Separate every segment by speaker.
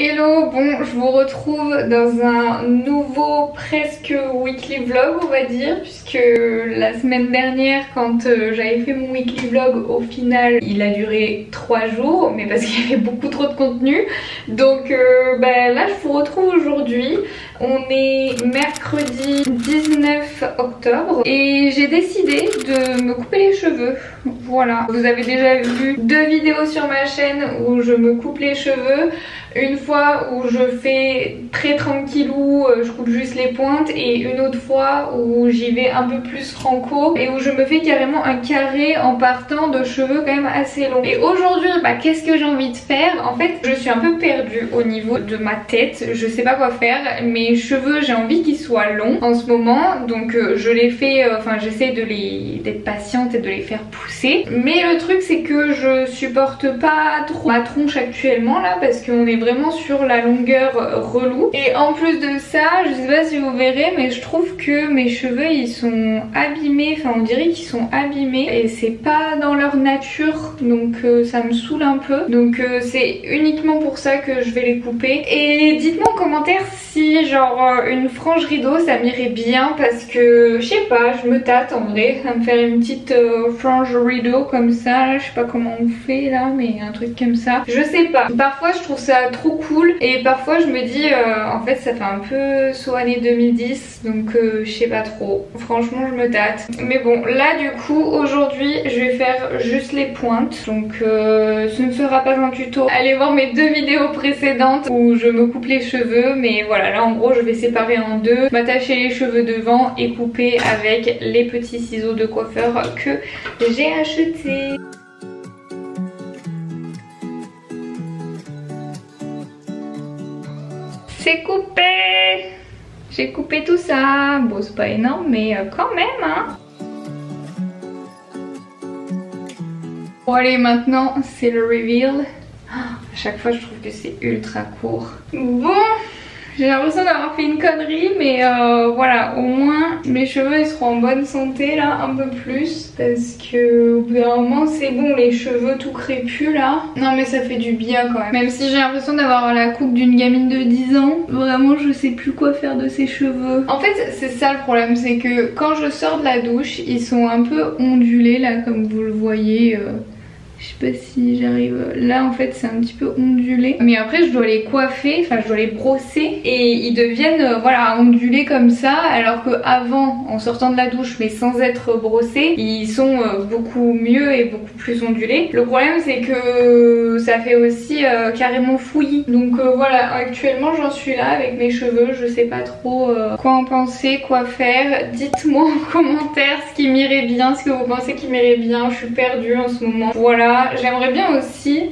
Speaker 1: Hello, bon, je vous retrouve dans un nouveau presque weekly vlog, on va dire, puisque la semaine dernière quand j'avais fait mon weekly vlog, au final il a duré 3 jours, mais parce qu'il y avait beaucoup trop de contenu. Donc là je vous retrouve aujourd'hui. On est mercredi 19 octobre et j'ai décidé de me couper les cheveux. Voilà, vous avez déjà vu 2 vidéos sur ma chaîne où je me coupe les cheveux. Une fois où je fais très tranquillou, je coupe juste les pointes, et une autre fois où j'y vais un peu plus franco et où je me fais carrément un carré en partant de cheveux quand même assez longs. Et aujourd'hui, qu'est-ce que j'ai envie de faire? En fait, je suis un peu perdue au niveau de ma tête, je sais pas quoi faire. Mes cheveux, j'ai envie qu'ils soient longs en ce moment, donc je les fais, j'essaie d'être patiente et de les faire pousser. Mais le truc c'est que je supporte pas trop ma tronche actuellement là, parce qu'on est vraiment sur la longueur relou. Et en plus de ça, je sais pas si vous verrez, mais je trouve que mes cheveux ils sont abîmés, on dirait qu'ils sont abîmés et c'est pas dans leur nature, donc ça me saoule un peu. Donc c'est uniquement pour ça que je vais les couper. Et dites-moi en commentaire si genre une frange rideau ça m'irait bien, parce que je sais pas, je me tâte en vrai à me faire une petite frange rideau comme ça là, je sais pas comment on fait là, mais un truc comme ça, je sais pas. Parfois je trouve ça trop cool et parfois je me dis en fait ça fait un peu saut année 2010, donc je sais pas trop, franchement je me tâte. Mais bon, là du coup aujourd'hui je vais faire juste les pointes, donc ce ne sera pas un tuto. Allez voir mes 2 vidéos précédentes où je me coupe les cheveux, mais voilà, là en gros je vais séparer en deux, m'attacher les cheveux devant et couper avec les petits ciseaux de coiffeur que j'ai achetés. C'est coupé! J'ai coupé tout ça. Bon, c'est pas énorme, mais quand même, hein. Bon allez, maintenant c'est le reveal. À chaque fois je trouve que c'est ultra court. Bon, j'ai l'impression d'avoir fait une connerie, mais voilà, au moins mes cheveux ils seront en bonne santé là, un peu plus, parce que au bout d'un moment c'est bon, les cheveux tout crépus là. Non mais ça fait du bien quand même. Même si j'ai l'impression d'avoir la coupe d'une gamine de 10 ans, vraiment je sais plus quoi faire de ces cheveux. En fait c'est ça le problème, c'est que quand je sors de la douche, ils sont un peu ondulés là, comme vous le voyez. Je sais pas si j'arrive, là en fait c'est un petit peu ondulé, mais après je dois les coiffer, je dois les brosser et ils deviennent voilà ondulés comme ça, alors que avant, en sortant de la douche mais sans être brossés, ils sont beaucoup mieux et beaucoup plus ondulés. Le problème c'est que ça fait aussi carrément fouillis, donc voilà, actuellement j'en suis là avec mes cheveux, je sais pas trop quoi en penser, quoi faire. Dites-moi en commentaire ce qui m'irait bien, ce que vous pensez qui m'irait bien, je suis perdue en ce moment. Voilà. J'aimerais bien aussi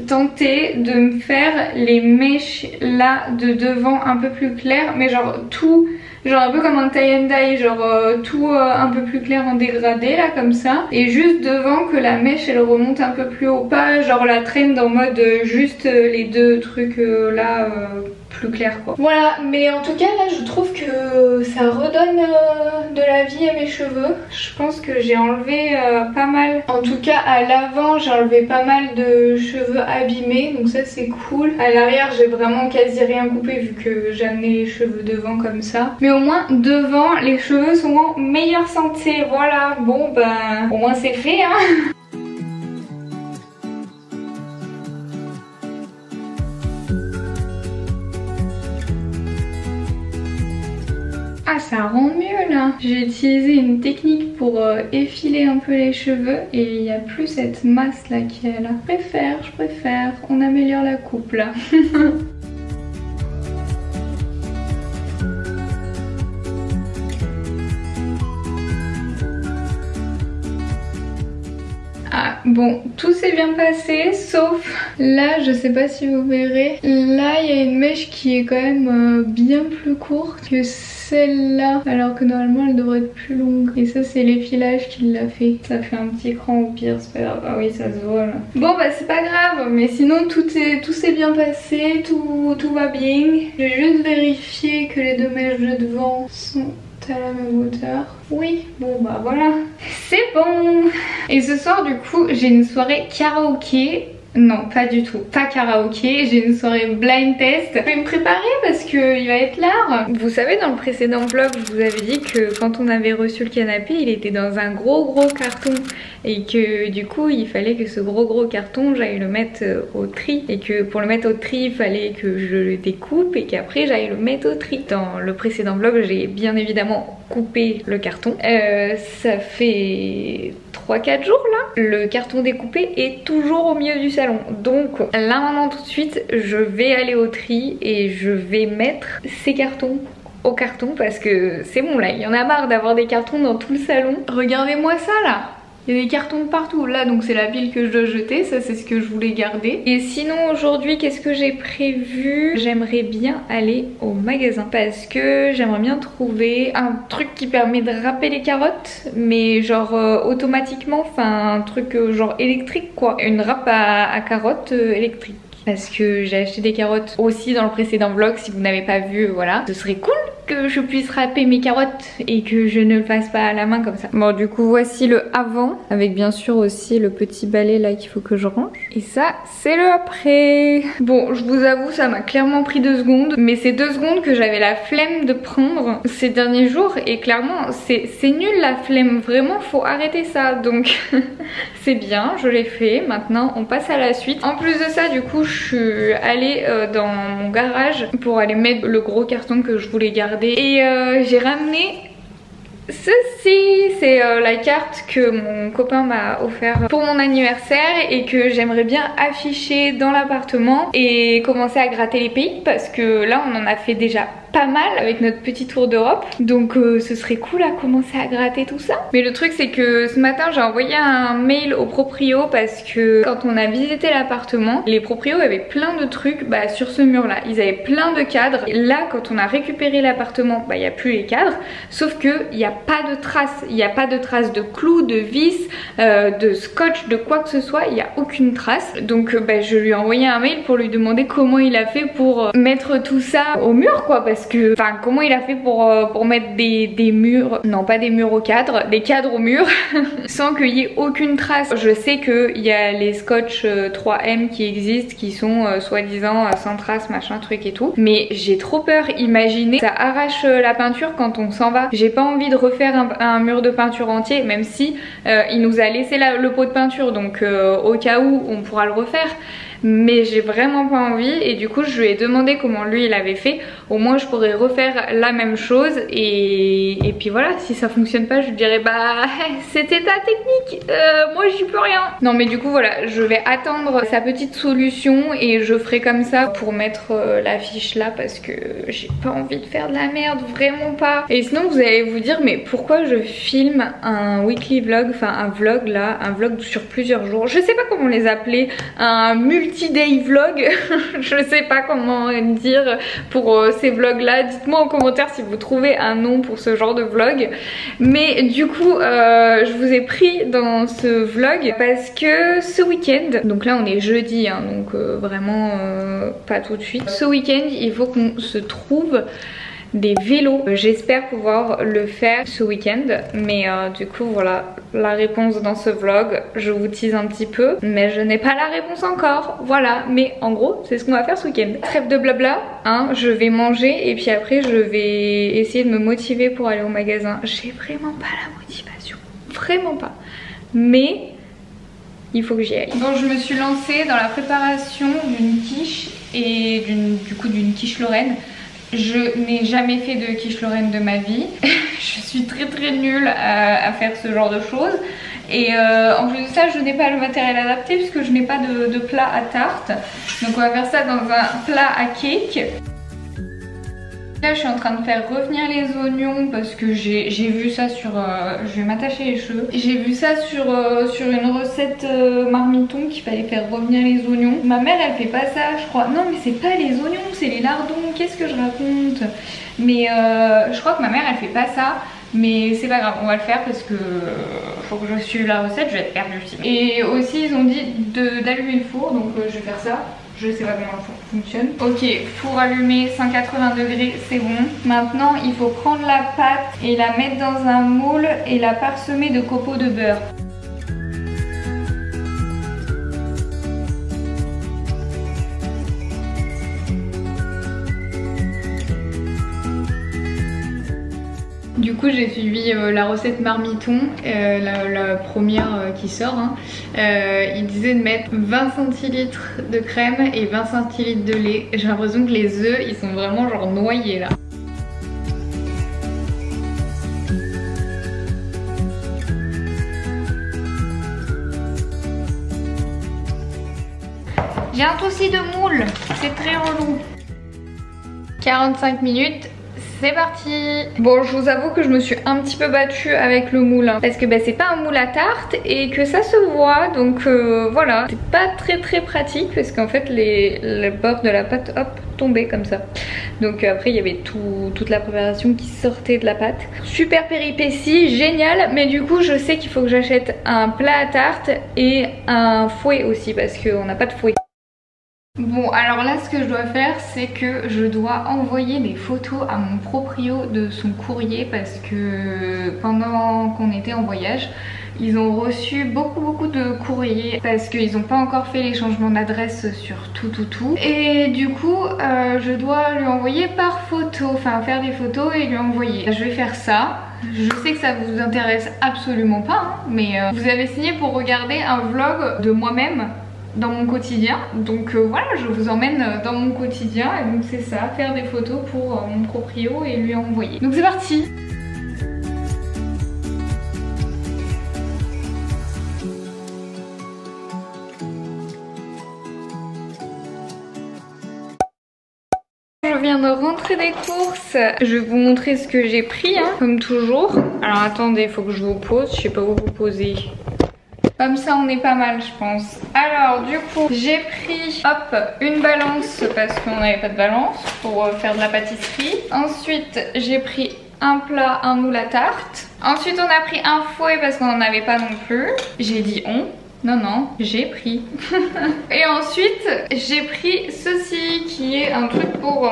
Speaker 1: tenter de me faire les mèches là de devant un peu plus claires, mais genre tout, genre un peu comme un tie and dye, genre tout un peu plus clair en dégradé là comme ça, et juste devant que la mèche elle remonte un peu plus haut, pas genre la traîne en mode juste les 2 trucs là plus clair quoi. Voilà, mais en tout cas là je trouve que ça redonne de la vie à mes cheveux. Je pense que j'ai enlevé pas mal, en tout cas à l'avant j'ai enlevé pas mal de cheveux abîmés, donc ça c'est cool. À l'arrière j'ai vraiment quasi rien coupé vu que j'ai amené les cheveux devant comme ça, mais au moins devant les cheveux sont en meilleure santé. Voilà, bon au moins c'est fait hein. Ah, ça rend mieux là. J'ai utilisé une technique pour effiler un peu les cheveux et il n'y a plus cette masse là qui est là. Je préfère, on améliore la coupe là. Ah bon, tout s'est bien passé sauf là, je sais pas si vous verrez, là il y a une mèche qui est quand même bien plus courte que celle-là, alors que normalement elle devrait être plus longue, et ça c'est l'effilage qui l'a fait. Ça fait un petit cran au pire, c'est pas grave. Ah oui, ça se voit là. Bon c'est pas grave, mais sinon tout s'est bien passé, tout va bien. Je vais juste vérifier que les 2 mèches de devant sont à la même hauteur. Oui, bon voilà, c'est bon. Et ce soir du coup j'ai une soirée karaoké Non, pas du tout. Pas karaoké, j'ai une soirée blind test. Je vais me préparer parce qu'il va être l'heure. Vous savez, dans le précédent vlog, je vous avais dit que quand on avait reçu le canapé, il était dans un gros carton. Et que du coup, il fallait que ce gros carton, j'aille le mettre au tri. Et que pour le mettre au tri, il fallait que je le découpe et qu'après, j'aille le mettre au tri. Dans le précédent vlog, j'ai bien évidemment coupé le carton. Ça fait 3-4 jours là. Le carton découpé est toujours au milieu du salon. Donc là maintenant tout de suite je vais aller au tri et je vais mettre ces cartons au carton parce que c'est bon là, il y en a marre d'avoir des cartons dans tout le salon. Regardez-moi ça là, il y a des cartons de partout là, donc c'est la pile que je dois jeter, ça c'est ce que je voulais garder. Et sinon aujourd'hui qu'est-ce que j'ai prévu? J'aimerais bien aller au magasin parce que j'aimerais bien trouver un truc qui permet de râper les carottes, mais genre automatiquement, enfin un truc genre électrique quoi, une râpe à carottes électrique. Parce que j'ai acheté des carottes aussi dans le précédent vlog, si vous n'avez pas vu, voilà. Ce serait cool que je puisse râper mes carottes et que je ne le fasse pas à la main comme ça. Bon du coup voici le avant, avec bien sûr aussi le petit balai là qu'il faut que je range. Et ça c'est le après. Bon je vous avoue ça m'a clairement pris 2 secondes, mais c'est 2 secondes que j'avais la flemme de prendre ces derniers jours. Et clairement c'est nul la flemme, vraiment faut arrêter ça. Donc c'est bien, je l'ai fait, maintenant on passe à la suite. En plus de ça du coup je suis allée dans mon garage pour aller mettre le gros carton que je voulais garder. Et j'ai ramené ceci, c'est la carte que mon copain m'a offert pour mon anniversaire et que j'aimerais bien afficher dans l'appartement et commencer à gratter les pays parce que là on en a fait déjà pas mal avec notre petit tour d'Europe, donc ce serait cool à commencer à gratter tout ça. Mais le truc c'est que ce matin j'ai envoyé un mail aux proprios parce que quand on a visité l'appartement, les proprios avaient plein de trucs sur ce mur là, ils avaient plein de cadres. Et là quand on a récupéré l'appartement, il n'y a plus les cadres, sauf que il n'y a pas de traces, il n'y a pas de traces de clous, de vis, de scotch, de quoi que ce soit, il n'y a aucune trace. Donc je lui ai envoyé un mail pour lui demander comment il a fait pour mettre tout ça au mur quoi, parce que enfin comment il a fait pour mettre des murs, non pas des murs au cadre, des cadres au mur sans qu'il y ait aucune trace. Je sais qu'il y a les scotch 3M qui existent, qui sont soi-disant sans trace machin truc et tout, mais j'ai trop peur. Imaginez ça arrache la peinture quand on s'en va. J'ai pas envie de refaire un mur de peinture entier, même si il nous a laissé le pot de peinture, donc au cas où on pourra le refaire. Mais j'ai vraiment pas envie et du coup je lui ai demandé comment lui il avait fait. Au moins je pourrais refaire la même chose et puis voilà, si ça fonctionne pas je lui dirais c'était ta technique, moi j'y peux rien. Non mais du coup voilà, je vais attendre sa petite solution et je ferai comme ça pour mettre l'affiche là parce que j'ai pas envie de faire de la merde, vraiment pas. Et sinon vous allez vous dire mais pourquoi je filme un weekly vlog, enfin un vlog là, un vlog sur plusieurs jours, je sais pas comment les appeler, un multi-day vlog, je sais pas comment dire pour ces vlogs là, dites-moi en commentaire si vous trouvez un nom pour ce genre de vlog. Mais du coup je vous ai pris dans ce vlog parce que ce week-end, donc là on est jeudi hein, donc vraiment pas tout de suite, ce week-end il faut qu'on se trouve des vélos. J'espère pouvoir le faire ce week-end, mais du coup voilà la réponse dans ce vlog. Je vous tease un petit peu, mais je n'ai pas la réponse encore, voilà. Mais en gros c'est ce qu'on va faire ce week-end. Trêve de blabla, hein, je vais manger et puis après je vais essayer de me motiver pour aller au magasin. J'ai vraiment pas la motivation, vraiment pas, mais il faut que j'y aille. Bon, je me suis lancée dans la préparation d'une quiche et du coup d'une quiche Lorraine. Je n'ai jamais fait de quiche Lorraine de ma vie. Je suis très nulle à faire ce genre de choses. Et en plus de ça, je n'ai pas le matériel adapté puisque je n'ai pas de plat à tarte. Donc on va faire ça dans un plat à cake. Là je suis en train de faire revenir les oignons parce que j'ai vu ça sur... je vais m'attacher les cheveux. J'ai vu ça sur une recette marmiton qu'il fallait faire revenir les oignons. Ma mère elle fait pas ça je crois. Non mais c'est pas les oignons, c'est les lardons. Qu'est-ce que je raconte? Mais je crois que ma mère elle fait pas ça. Mais c'est pas grave, on va le faire parce que faut que je suive la recette, je vais être perdue aussi. Et aussi ils ont dit d'allumer le four, donc je vais faire ça. Je sais pas comment le four fonctionne. Ok, four allumé, 180 degrés, c'est bon. Maintenant, il faut prendre la pâte et la mettre dans un moule et la parsemer de copeaux de beurre. Du coup j'ai suivi la recette marmiton, la première qui sort. Hein. Il disait de mettre 20 centilitres de crème et 20 centilitres de lait. J'ai l'impression que les œufs ils sont vraiment genre noyés là. J'ai un souci de moule, c'est très relou. 45 minutes. C'est parti. Bon, je vous avoue que je me suis un petit peu battue avec le moule hein, parce que bah, c'est pas un moule à tarte et que ça se voit, donc voilà. C'est pas très pratique parce qu'en fait les bords de la pâte hop tombaient comme ça. Donc après il y avait toute la préparation qui sortait de la pâte. Super péripétie, génial. Mais du coup je sais qu'il faut que j'achète un plat à tarte et un fouet aussi parce qu'on n'a pas de fouet. Bon, alors là ce que je dois faire c'est que je dois envoyer des photos à mon proprio de son courrier parce que pendant qu'on était en voyage ils ont reçu beaucoup de courriers parce qu'ils n'ont pas encore fait les changements d'adresse sur tout et du coup je dois lui envoyer par photo, enfin faire des photos et lui envoyer. Je vais faire ça. Je sais que ça vous intéresse absolument pas hein, mais vous avez signé pour regarder un vlog de moi-même dans mon quotidien, donc voilà, je vous emmène dans mon quotidien et donc c'est ça, faire des photos pour mon proprio et lui envoyer. Donc c'est parti. Je viens de rentrer des courses, je vais vous montrer ce que j'ai pris hein, comme toujours. Alors attendez, il faut que je vous pose, je sais pas où vous poser. Comme ça on est pas mal je pense. Alors du coup j'ai pris hop une balance parce qu'on n'avait pas de balance pour faire de la pâtisserie. Ensuite j'ai pris un plat, un moule à tarte. Ensuite on a pris un fouet parce qu'on n'en avait pas non plus. J'ai dit on. Non, j'ai pris. Et ensuite, j'ai pris ceci qui est un truc pour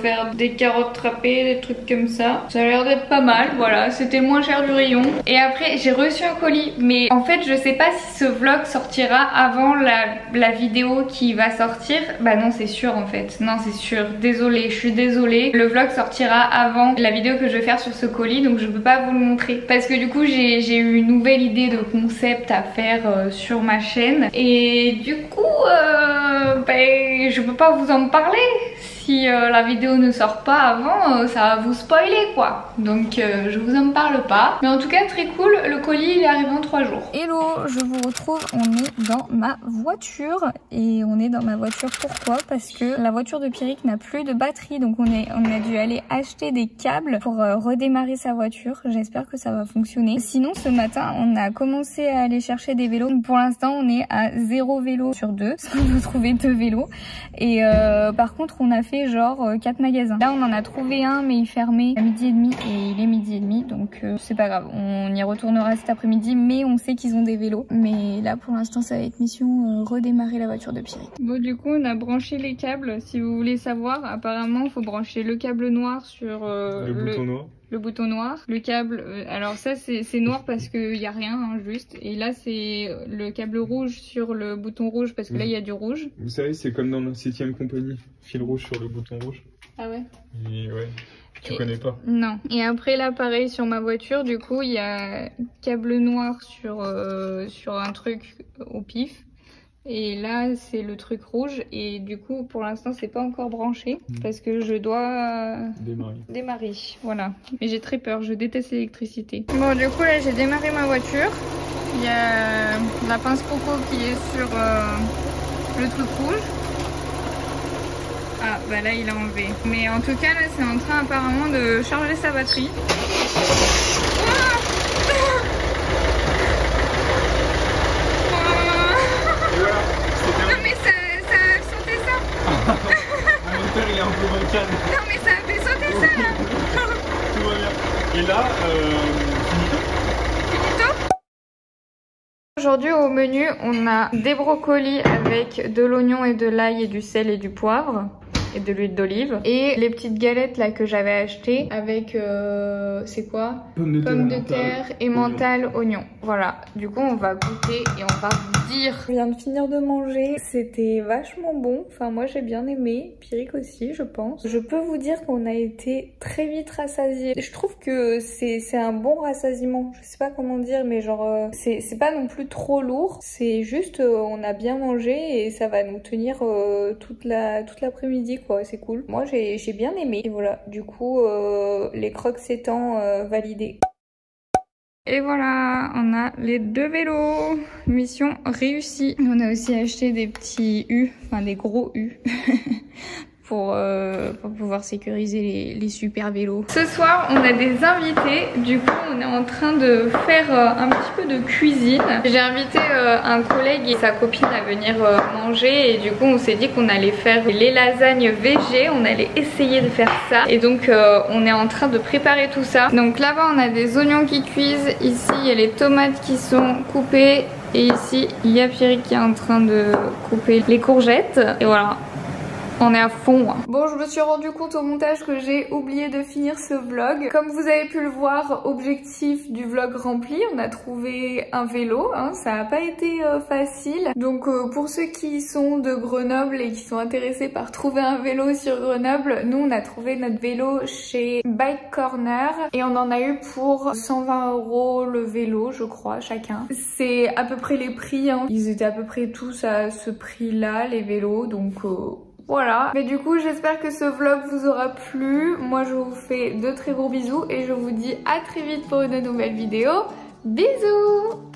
Speaker 1: faire des carottes râpées, des trucs comme ça. Ça a l'air d'être pas mal, voilà, c'était le moins cher du rayon. Et après, j'ai reçu un colis, mais en fait, je sais pas si ce vlog sortira avant la vidéo qui va sortir. Bah non, c'est sûr en fait. Non, c'est sûr. Désolée, je suis désolée. Le vlog sortira avant la vidéo que je vais faire sur ce colis, donc je peux pas vous le montrer. Parce que du coup, j'ai eu une nouvelle idée de concept à faire sur ma chaîne et du coup ben, je peux pas vous en parler. Si la vidéo ne sort pas avant, ça va vous spoiler quoi. Donc je vous en parle pas. Mais en tout cas très cool, le colis il est arrivé en 3 jours. Hello, je vous retrouve, on est dans ma voiture. Et on est dans ma voiture pourquoi? Parce que la voiture de Pierrick n'a plus de batterie. Donc on a dû aller acheter des câbles pour redémarrer sa voiture. J'espère que ça va fonctionner. Sinon ce matin on a commencé à aller chercher des vélos. Pour l'instant on est à 0 vélo sur 2. Parce qu'on veut trouver 2 vélos. Et par contre on a fait genre 4 magasins. Là on en a trouvé un mais il fermait à 12h30 et il est 12h30 donc c'est pas grave, on y retournera cet après-midi, mais on sait qu'ils ont des vélos. Mais là pour l'instant ça va être mission redémarrer la voiture de Pierrick. Bon du coup on a branché les câbles, si vous voulez savoir apparemment il faut brancher le câble noir sur le bouton noir. Le bouton noir, le câble, alors ça c'est noir parce qu'il n'y a rien hein, juste, et là c'est le câble rouge sur le bouton rouge parce que là il y a du rouge.
Speaker 2: Vous savez c'est comme dans la 7ème compagnie, fil rouge sur le bouton rouge.
Speaker 1: Ah ouais?
Speaker 2: Et ouais, tu connais pas?
Speaker 1: Non. Et après là pareil sur ma voiture du coup il y a câble noir sur un truc au pif. Et là c'est le truc rouge et du coup pour l'instant c'est pas encore branché parce que je dois démarrer. Voilà. Mais j'ai très peur, je déteste l'électricité. Bon du coup là j'ai démarré ma voiture. Il y a la pince coco qui est sur le truc rouge. Ah bah là il a enlevé. Mais en tout cas là c'est en train apparemment de charger sa batterie. Non mais ça a sauté ça.
Speaker 2: Mon moteur il est un peu bancal.
Speaker 1: Non mais ça a fait sauter ça.
Speaker 2: Tout va bien. Et là,
Speaker 1: finito. Aujourd'hui au menu on a des brocolis avec de l'oignon et de l'ail et du sel et du poivre. et de l'huile d'olive. Et les petites galettes là que j'avais achetées avec, c'est quoi? Pommes de terre et mental, oignon. Voilà, du coup on va goûter et on va vous dire. Je viens de finir de manger, c'était vachement bon. Enfin moi j'ai bien aimé, Pierrick aussi je pense. Je peux vous dire qu'on a été très vite rassasiés. Je trouve que c'est un bon rassasiement. Je sais pas comment dire, mais genre c'est pas non plus trop lourd. C'est juste on a bien mangé et ça va nous tenir toute l'après-midi quoi. C'est cool. Moi j'ai bien aimé. Et voilà, du coup les crocs étant validés. Et voilà, on a les 2 vélos. Mission réussie. On a aussi acheté des petits U, enfin des gros U. Pour pouvoir sécuriser les super vélos. Ce soir, on a des invités. Du coup, on est en train de faire un petit peu de cuisine. J'ai invité un collègue et sa copine à venir manger. Et du coup, on s'est dit qu'on allait faire les lasagnes végé. On allait essayer de faire ça. Et donc, on est en train de préparer tout ça. Donc là-bas, on a des oignons qui cuisent. Ici, il y a les tomates qui sont coupées. Et ici, il y a Pierrick qui est en train de couper les courgettes. Et voilà. On est à fond. Bon, je me suis rendu compte au montage que j'ai oublié de finir ce vlog. Comme vous avez pu le voir, objectif du vlog rempli. On a trouvé un vélo, hein, ça n'a pas été facile. Donc pour ceux qui sont de Grenoble et qui sont intéressés par trouver un vélo sur Grenoble, nous on a trouvé notre vélo chez Bike Corner et on en a eu pour 120 € le vélo, je crois, chacun. C'est à peu près les prix, hein. Ils étaient à peu près tous à ce prix-là, les vélos, donc voilà. Mais du coup, j'espère que ce vlog vous aura plu. Moi, je vous fais de très gros bisous et je vous dis à très vite pour une nouvelle vidéo. Bisous!